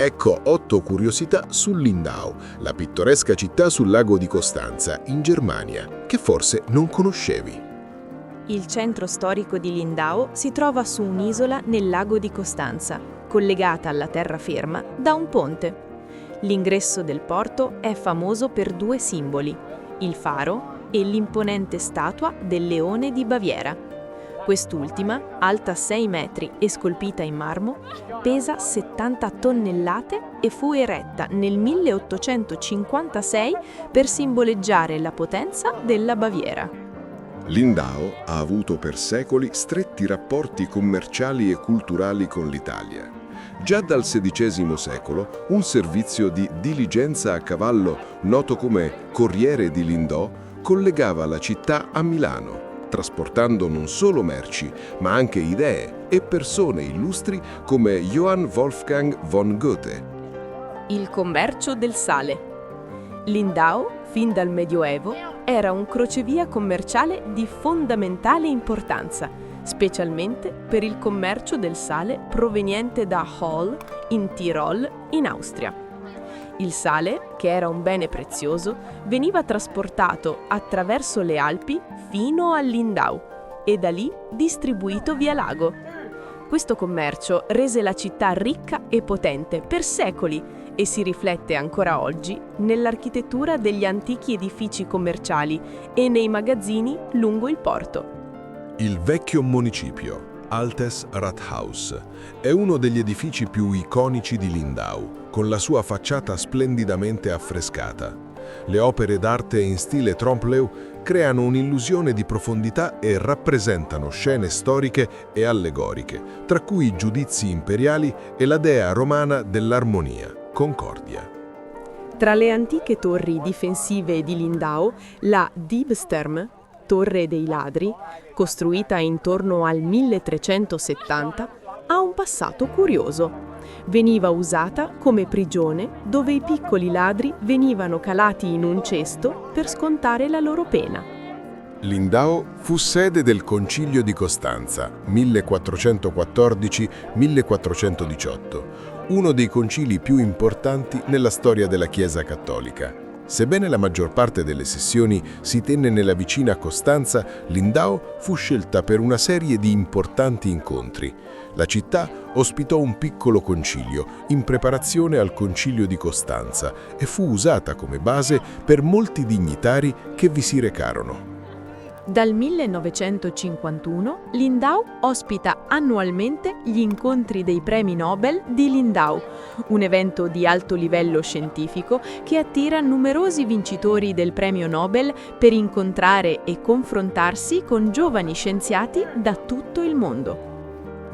Ecco 8 curiosità su Lindau, la pittoresca città sul lago di Costanza, in Germania, che forse non conoscevi. Il centro storico di Lindau si trova su un'isola nel lago di Costanza, collegata alla terraferma da un ponte. L'ingresso del porto è famoso per 2 simboli, il faro e l'imponente statua del leone di Baviera. Quest'ultima, alta 6 metri e scolpita in marmo, pesa 70 tonnellate e fu eretta nel 1856 per simboleggiare la potenza della Baviera. Lindau ha avuto per secoli stretti rapporti commerciali e culturali con l'Italia. Già dal XVI secolo, un servizio di diligenza a cavallo, noto come Corriere di Lindau, collegava la città a Milano, trasportando non solo merci, ma anche idee e persone illustri come Johann Wolfgang von Goethe. Il commercio del sale. Lindau, fin dal Medioevo, era un crocevia commerciale di fondamentale importanza, specialmente per il commercio del sale proveniente da Hall, in Tirol, in Austria. Il sale, che era un bene prezioso, veniva trasportato attraverso le Alpi fino a Lindau e da lì distribuito via lago. Questo commercio rese la città ricca e potente per secoli e si riflette ancora oggi nell'architettura degli antichi edifici commerciali e nei magazzini lungo il porto. Il vecchio municipio, Altes Rathaus, è uno degli edifici più iconici di Lindau, con la sua facciata splendidamente affrescata. Le opere d'arte in stile Trompe-l'œil creano un'illusione di profondità e rappresentano scene storiche e allegoriche, tra cui i giudizi imperiali e la dea romana dell'armonia, Concordia. Tra le antiche torri difensive di Lindau, la Diebsturm, Torre dei Ladri, costruita intorno al 1370, ha un passato curioso. Veniva usata come prigione dove i piccoli ladri venivano calati in un cesto per scontare la loro pena. Lindau fu sede del Concilio di Costanza, 1414-1418, uno dei concili più importanti nella storia della Chiesa cattolica. Sebbene la maggior parte delle sessioni si tenne nella vicina Costanza, Lindau fu scelta per una serie di importanti incontri. La città ospitò un piccolo concilio in preparazione al Concilio di Costanza e fu usata come base per molti dignitari che vi si recarono. Dal 1951 Lindau ospita annualmente gli incontri dei Premi Nobel di Lindau, un evento di alto livello scientifico che attira numerosi vincitori del Premio Nobel per incontrare e confrontarsi con giovani scienziati da tutto il mondo.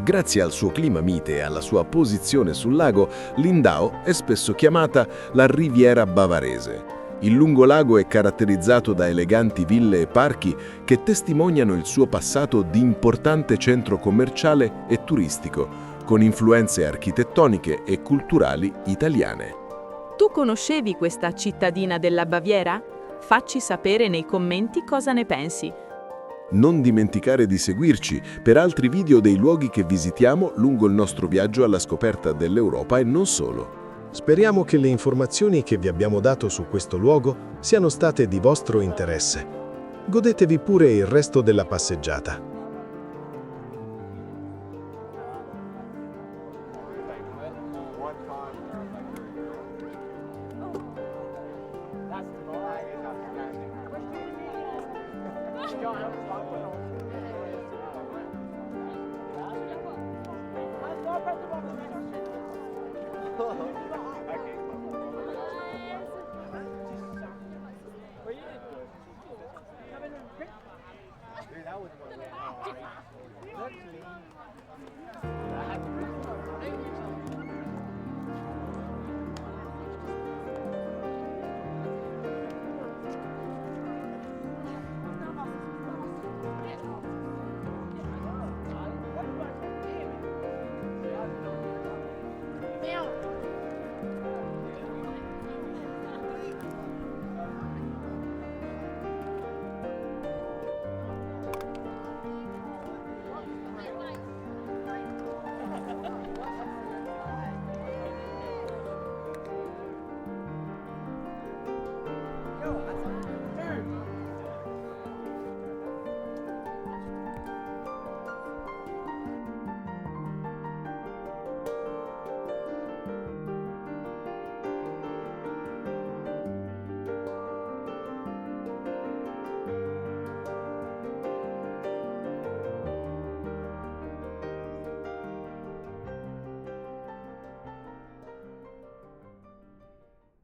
Grazie al suo clima mite e alla sua posizione sul lago, Lindau è spesso chiamata la Riviera Bavarese. Il lungo lago è caratterizzato da eleganti ville e parchi che testimoniano il suo passato di importante centro commerciale e turistico, con influenze architettoniche e culturali italiane. Tu conoscevi questa cittadina della Baviera? Facci sapere nei commenti cosa ne pensi. Non dimenticare di seguirci per altri video dei luoghi che visitiamo lungo il nostro viaggio alla scoperta dell'Europa e non solo. Speriamo che le informazioni che vi abbiamo dato su questo luogo siano state di vostro interesse. Godetevi pure il resto della passeggiata. Oh.